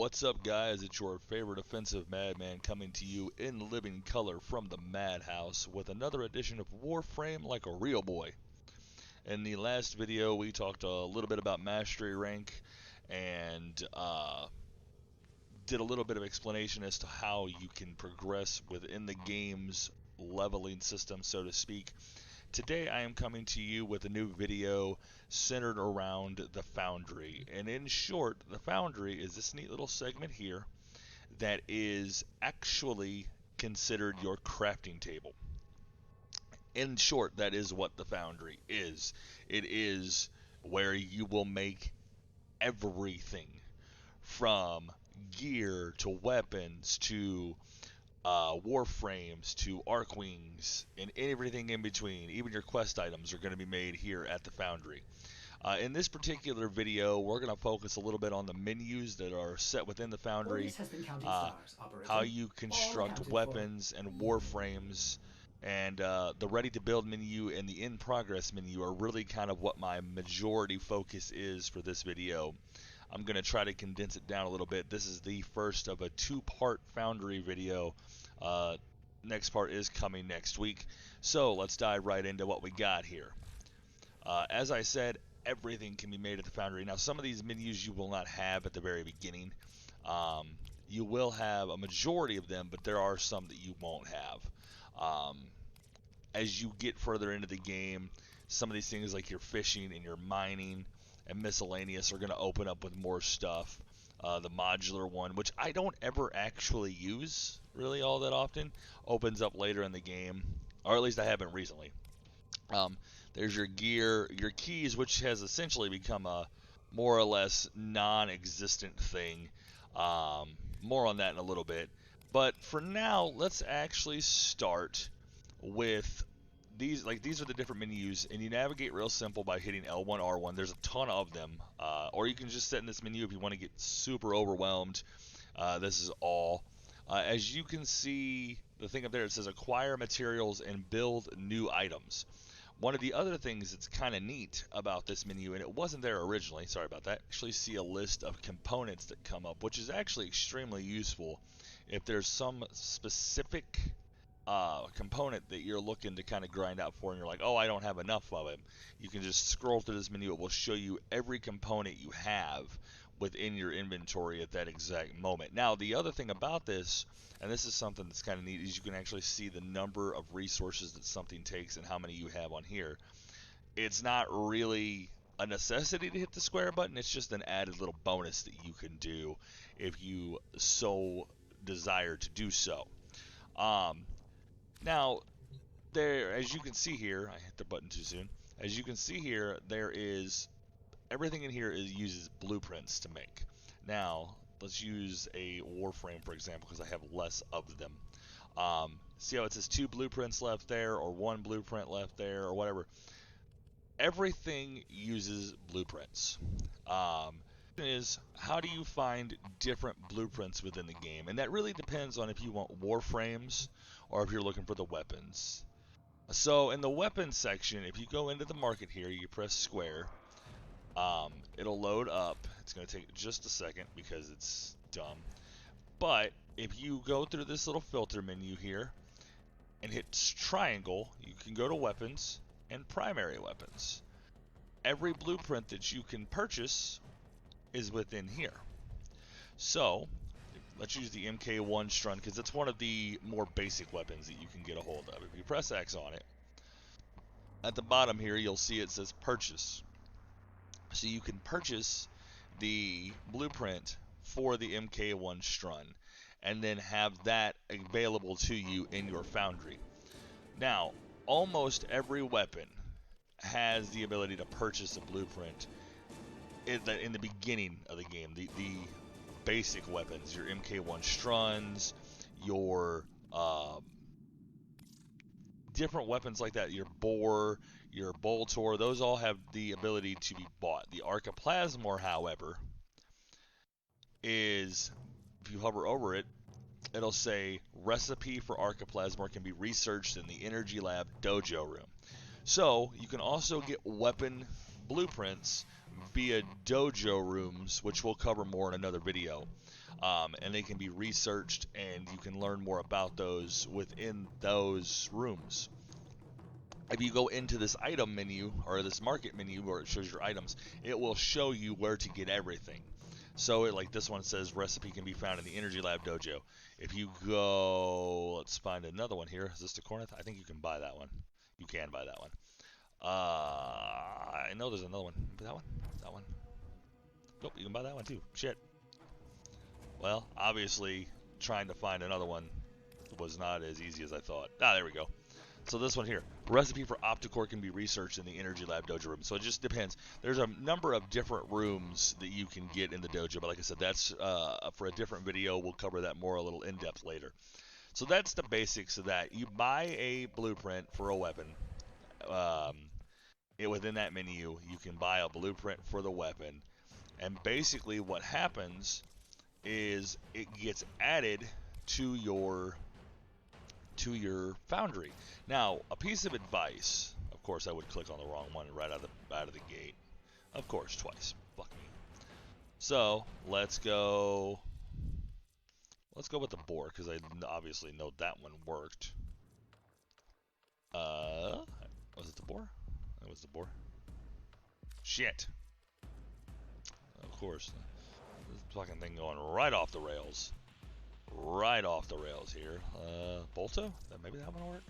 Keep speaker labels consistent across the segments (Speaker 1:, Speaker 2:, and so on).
Speaker 1: What's up, guys? It's your favorite offensive madman coming to you in living color from the madhouse with another edition of Warframe like a real boy. In the last video, we talked a little bit about mastery rank and did a little bit of explanation as to how you can progress within the game's leveling system, so to speak. Today I am coming to you with a new video centered around the Foundry. And in short, the Foundry is this neat little segment here that is actually considered your crafting table. In short, that is what the Foundry is. It is where you will make everything from gear to weapons to Warframes to arc wings and everything in between. Even your quest items are going to be made here at the Foundry. In this particular video, we're going to focus a little bit on the menus that are set within the Foundry, how you construct weapons and Warframes, and the ready to build menu and the in progress menu are really kind of what my majority focus is for this video. I'm going to try to condense it down a little bit. This is the first of a two-part Foundry video. Next part is coming next week. So let's dive right into what we got here. As I said, everything can be made at the Foundry. Now, some of these menus you will not have at the very beginning. You will have a majority of them, but there are some that you won't have. As you get further into the game, some of these things like your fishing and your mining and miscellaneous are going to open up with more stuff. The modular one, which I don't ever actually use really all that often, opens up later in the game, or at least I haven't recently. There's your gear, your keys, which has essentially become a more or less non-existent thing. More on that in a little bit. But for now, let's actually start with these. These are the different menus, and you navigate real simple by hitting L1, R1. There's a ton of them, or you can just set in this menu if you want to get super overwhelmed. This is all. As you can see, the thing up there, it says acquire materials and build new items. One of the other things that's kind of neat about this menu, and it wasn't there originally, sorry about that, actually see a list of components that come up, which is actually extremely useful if there's some specific component that you're looking to kind of grind out for and you're like, oh, I don't have enough of it. You can just scroll through this menu. It will show you every component you have within your inventory at that exact moment. Now, the other thing about this, and this is something that's kind of neat, is you can actually see the number of resources that something takes and how many you have on here. It's not really a necessity to hit the square button. It's just an added little bonus that you can do if you so desire to do so. Now, there, as you can see here, I hit the button too soon. As you can see here, there is everything in here uses blueprints to make. Now, let's use a Warframe for example, because I have less of them. See how it says 2 blueprints left there, or 1 blueprint left there, or whatever. Everything uses blueprints. Is how do you find different blueprints within the game, and that really depends on if you want Warframes or if you're looking for the weapons. So in the weapons section, if you go into the market here, you press square, it'll load up. It's going to take just a second because it's dumb, but if you go through this little filter menu here and hit triangle, you can go to weapons and primary weapons. Every blueprint that you can purchase is within here. So let's use the MK1 Strun because it's one of the more basic weapons that you can get a hold of. If you press X on it, at the bottom here you'll see it says purchase. So you can purchase the blueprint for the MK1 Strun and then have that available to you in your Foundry. Now, almost every weapon has the ability to purchase a blueprint in the beginning of the game. The basic weapons, your MK1 Struns, your different weapons like that, your Boar, your Boltor, those all have the ability to be bought. The Archiplasmor, however, is, if you hover over it, it'll say recipe for Archiplasmor can be researched in the Energy Lab Dojo room. So you can also get weapon blueprints via dojo rooms, which we'll cover more in another video. and they can be researched, and you can learn more about those within those rooms. If you go into this item menu or this market menu where it shows your items, it will show you where to get everything. So like this one says recipe can be found in the Energy Lab dojo. If you go, let's find another one here. Is this the Corneth? I think you can buy that one. You can buy that one. I know there's another one. That one? That one? Nope, you can buy that one too. Shit. Well, obviously, trying to find another one was not as easy as I thought. Ah, there we go. So this one here, recipe for Opticore can be researched in the Energy Lab dojo room. So it just depends. There's a number of different rooms that you can get in the dojo, but like I said, that's for a different video. We'll cover that more a little in depth later. So that's the basics of that. You buy a blueprint for a weapon. Within that menu, you can buy a blueprint for the weapon, and basically what happens is it gets added to your Foundry. Now, a piece of advice. Of course, I would click on the wrong one right out of the gate. Of course, twice. Fuck me. So let's go. Let's go with the boar because I obviously know that one worked. Was it the boar? That was the boar. Shit. Of course, this fucking thing going right off the rails. Right off the rails here. Bolto? Maybe that one will work?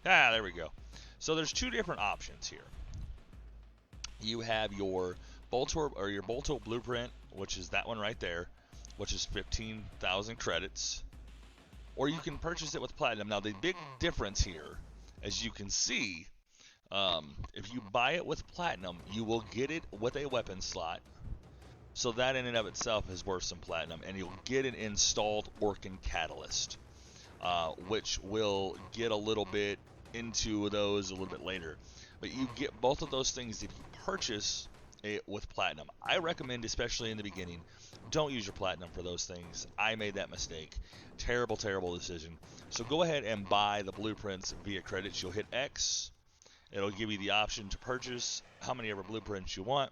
Speaker 1: Ah, there we go. So there's two different options here. You have your Bolto or your Bolto blueprint, which is that one right there, which is 15,000 credits. Or you can purchase it with platinum. Now the big difference here, as you can see, if you buy it with platinum, you will get it with a weapon slot. So that in and of itself is worth some platinum, and you'll get an installed working catalyst, which will get a little bit into those a little bit later. But you get both of those things if you purchase it with platinum. I recommend, especially in the beginning, don't use your platinum for those things. I made that mistake. Terrible, terrible decision. So go ahead and buy the blueprints via credits. You'll hit X. It'll give you the option to purchase how many ever blueprints you want.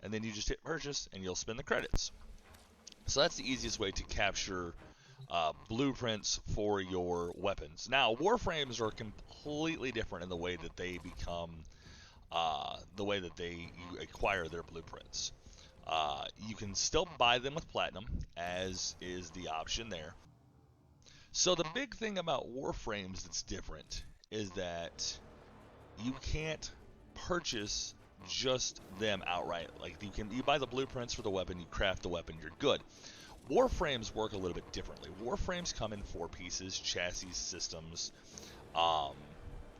Speaker 1: And then you just hit purchase and you'll spend the credits. So that's the easiest way to capture blueprints for your weapons. Now, Warframes are completely different in the way that they become, you acquire their blueprints. You can still buy them with platinum, as is the option there. So the big thing about Warframes that's different is that you can't purchase just them outright. Like you buy the blueprints for the weapon, you craft the weapon, you're good. Warframes work a little bit differently. Warframes come in 4 pieces: chassis, systems,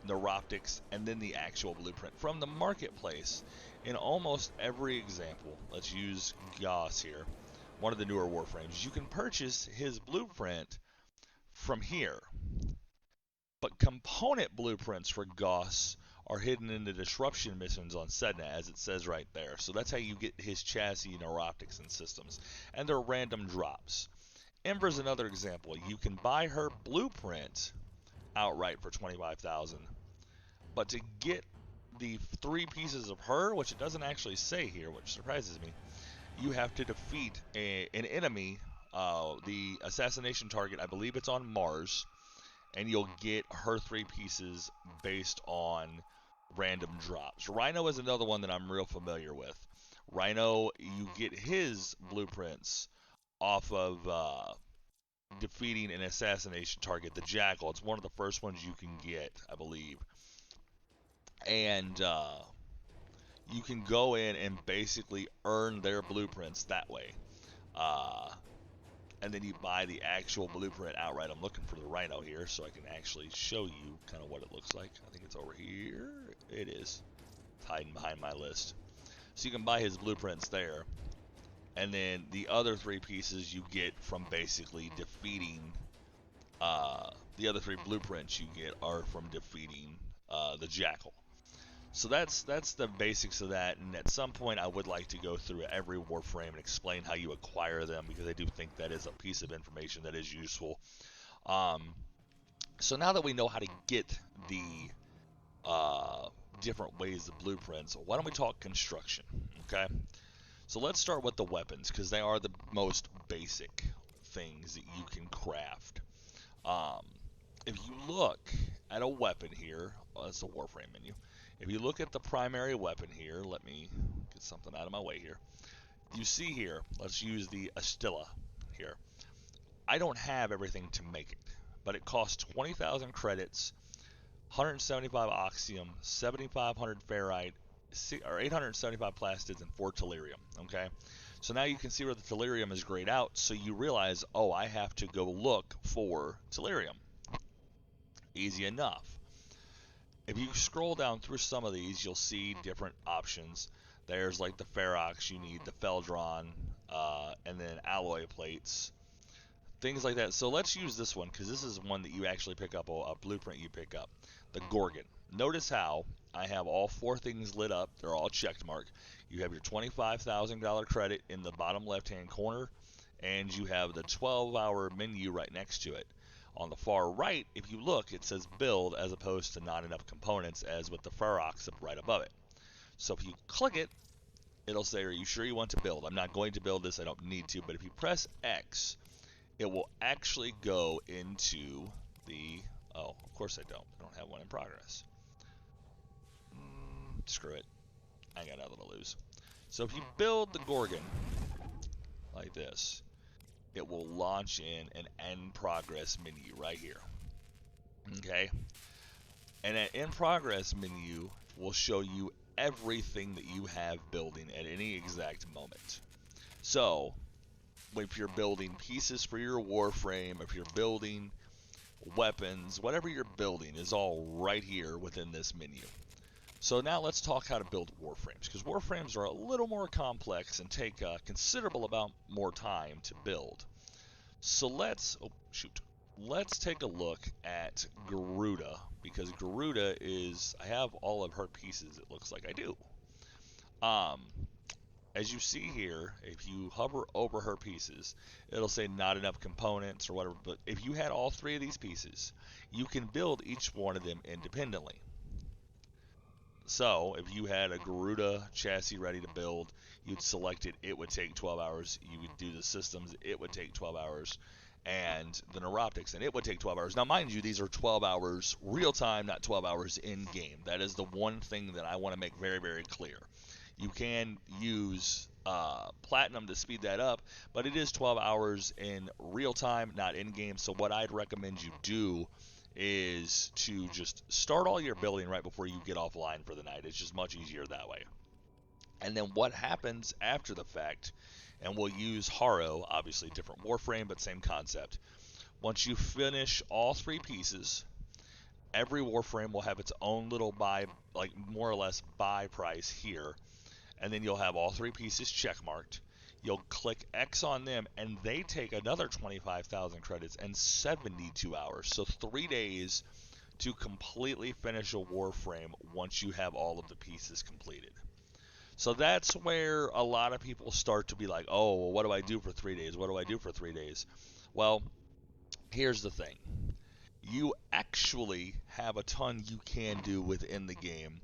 Speaker 1: neuroptics, and then the actual blueprint. From the marketplace, in almost every example, let's use Goss here, one of the newer Warframes, you can purchase his blueprint from here. But component blueprints for Goss are hidden in the disruption missions on Sedna, as it says right there. So that's how you get his chassis, neuroptics, and systems. And they're random drops. Ember's another example. You can buy her blueprint outright for 25,000. But to get the 3 pieces of her, which it doesn't actually say here, which surprises me, you have to defeat an enemy, the assassination target, I believe it's on Mars, and you'll get her 3 pieces based on random drops. Rhino is another one that I'm real familiar with. Rhino, you get his blueprints off of defeating an assassination target, the Jackal. It's one of the first ones you can get, I believe. And you can go in and basically earn their blueprints that way. And then you buy the actual blueprint outright. I'm looking for the Rhino here so I can actually show you kind of what it looks like. I think it's over here. It is. It's hiding behind my list. So you can buy his blueprints there. And then the other 3 pieces you get from basically defeating, the other 3 blueprints you get are from defeating the Jackal. So that's the basics of that, and at some point I would like to go through every Warframe and explain how you acquire them, because I do think that is a piece of information that is useful. So now that we know how to get the different ways of blueprints, why don't we talk construction, okay? So let's start with the weapons, because they are the most basic. things that you can craft. Um, if you look at a weapon here, that's the Warframe menu. If you look at the primary weapon here, let me get something out of my way here. You see here, let's use the Astilla here. I don't have everything to make it, but it costs 20,000 credits, 175 oxium, 7,500 ferrite, or 875 plastids, and 4 tellurium. Okay, so now you can see where the tellurium is grayed out, so you realize, oh, I have to go look for tellurium. Easy enough. If you scroll down through some of these, you'll see different options. There's like the ferrox, you need the feldron, and then alloy plates, things like that. So let's use this one, because this is one that you actually pick up, a blueprint you pick up, the Gorgon. Notice how I have all 4 things lit up. They're all checked mark. You have your $25,000 credit in the bottom left-hand corner, and you have the 12-hour menu right next to it. On the far right, if you look, it says build as opposed to not enough components, as with the ferrox right above it. So if you click it, it'll say, are you sure you want to build? I'm not going to build this, I don't need to, but if you press X, it will actually go into the, oh, of course I don't have one in progress. Screw it, I got nothing to lose. So if you build the Gorgon like this, it will launch in an in progress menu right here. Okay, and an in progress menu will show you everything that you have building at any exact moment. So if you're building pieces for your Warframe, if you're building weapons, whatever you're building is all right here within this menu. So now let's talk how to build Warframes, because Warframes are a little more complex and take a considerable amount more time to build. So let's take a look at Garuda, because Garuda is, I have all of her pieces, it looks like I do. As you see here, if you hover over her pieces, it'll say not enough components or whatever, but if you had all 3 of these pieces, you can build each one of them independently. So if you had a Garuda chassis ready to build, you'd select it, it would take 12 hours. You would do the systems, it would take 12 hours. And the neuroptics, and it would take 12 hours. Now, mind you, these are 12 hours real time, not 12 hours in game. That is the one thing that I want to make very, very clear. You can use Platinum to speed that up, but it is 12 hours in real time, not in game. So what I'd recommend you do is to just start all your building right before you get offline for the night. It's just much easier that way. And then what happens after the fact, and we'll use Haro, obviously different Warframe, but same concept. Once you finish all 3 pieces, every Warframe will have its own little buy, like more or less buy price here, and then you'll have all 3 pieces check marked. You'll click X on them, and they take another 25,000 credits and 72 hours. So 3 days to completely finish a Warframe once you have all of the pieces completed. So that's where a lot of people start to be like, oh, well, what do I do for 3 days? What do I do for 3 days? Well, here's the thing. You actually have a ton you can do within the game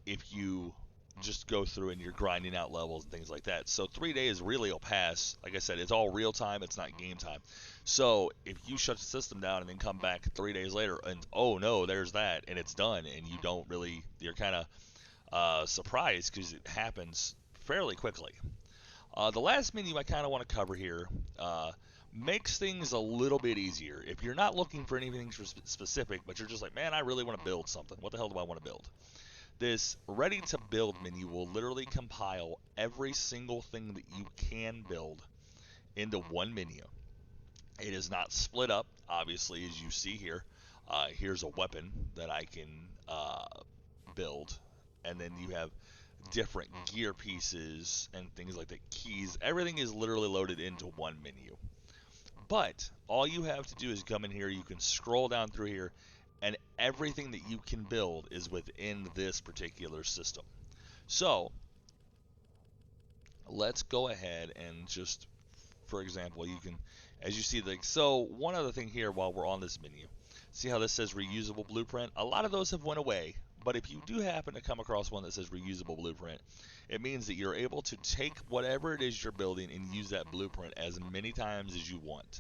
Speaker 1: if you just go through and you're grinding out levels and things like that. So 3 days really will pass. Like I said, it's all real time. It's not game time. So if you shut the system down and then come back 3 days later and, oh, no, there's that, and it's done, and you don't really, you're kind of surprised because it happens fairly quickly. The last menu I kind of want to cover here makes things a little bit easier. If you're not looking for anything specific, but you're just like, man, I really want to build something. What the hell do I want to build? This ready to build menu will literally compile every single thing that you can build into one menu. It is not split up, obviously, as you see here. Here's a weapon that I can build, and then you have different gear pieces and things like that, keys. Everything is literally loaded into one menu. But all you have to do is come in here, you can scroll down through here, and everything that you can build is within this particular system. So let's go ahead and just, for example, you can, as you see, so one other thing here while we're on this menu, see how this says reusable blueprint? A lot of those have went away, But if you do happen to come across one that says reusable blueprint, it means that you're able to take whatever it is you're building and use that blueprint as many times as you want,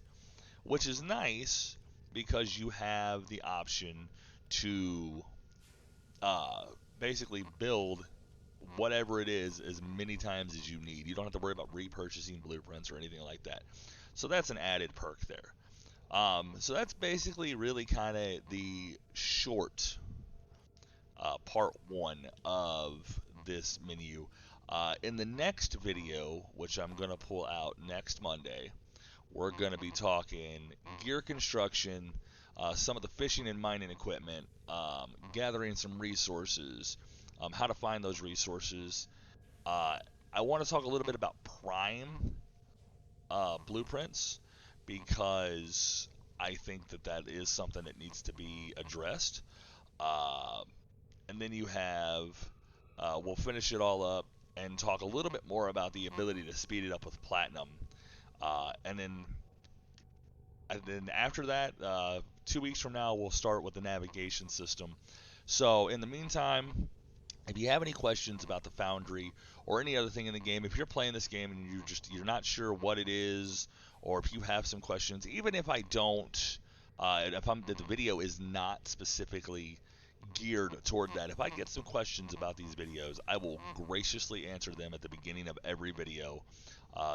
Speaker 1: which is nice because you have the option to uh, basically build whatever it is as many times as you need. You don't have to worry about repurchasing blueprints or anything like that. So that's an added perk there. So that's basically really kind of the short part one of this menu. In the next video, which I'm going to pull out next Monday, we're going to be talking gear construction, some of the fishing and mining equipment, gathering some resources, how to find those resources. I want to talk a little bit about prime blueprints because I think that that is something that needs to be addressed. Uh, and then you have, we'll finish it all up and talk a little bit more about the ability to speed it up with platinum. And then after that, 2 weeks from now, we'll start with the navigation system. So in the meantime, if you have any questions about the Foundry or any other thing in the game, if you're playing this game and you're not sure what it is, or if you have some questions, even if I don't, if the video is not specifically geared toward that, if I get some questions about these videos, I will graciously answer them at the beginning of every video.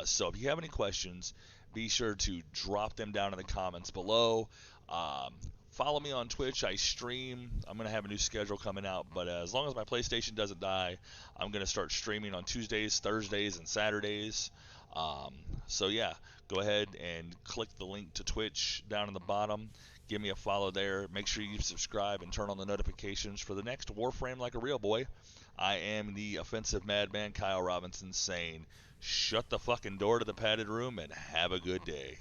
Speaker 1: So if you have any questions, be sure to drop them down in the comments below. Um, Follow me on Twitch. I stream. I'm going to have a new schedule coming out, but as long as my PlayStation doesn't die, I'm going to start streaming on Tuesdays, Thursdays, and Saturdays. Um, so yeah, go ahead and click the link to Twitch down in the bottom. Give me a follow there. Make sure you subscribe and turn on the notifications for the next Warframe Like a Real Boy. I am the offensive madman Kyle Robinson saying, shut the fucking door to the padded room and have a good day.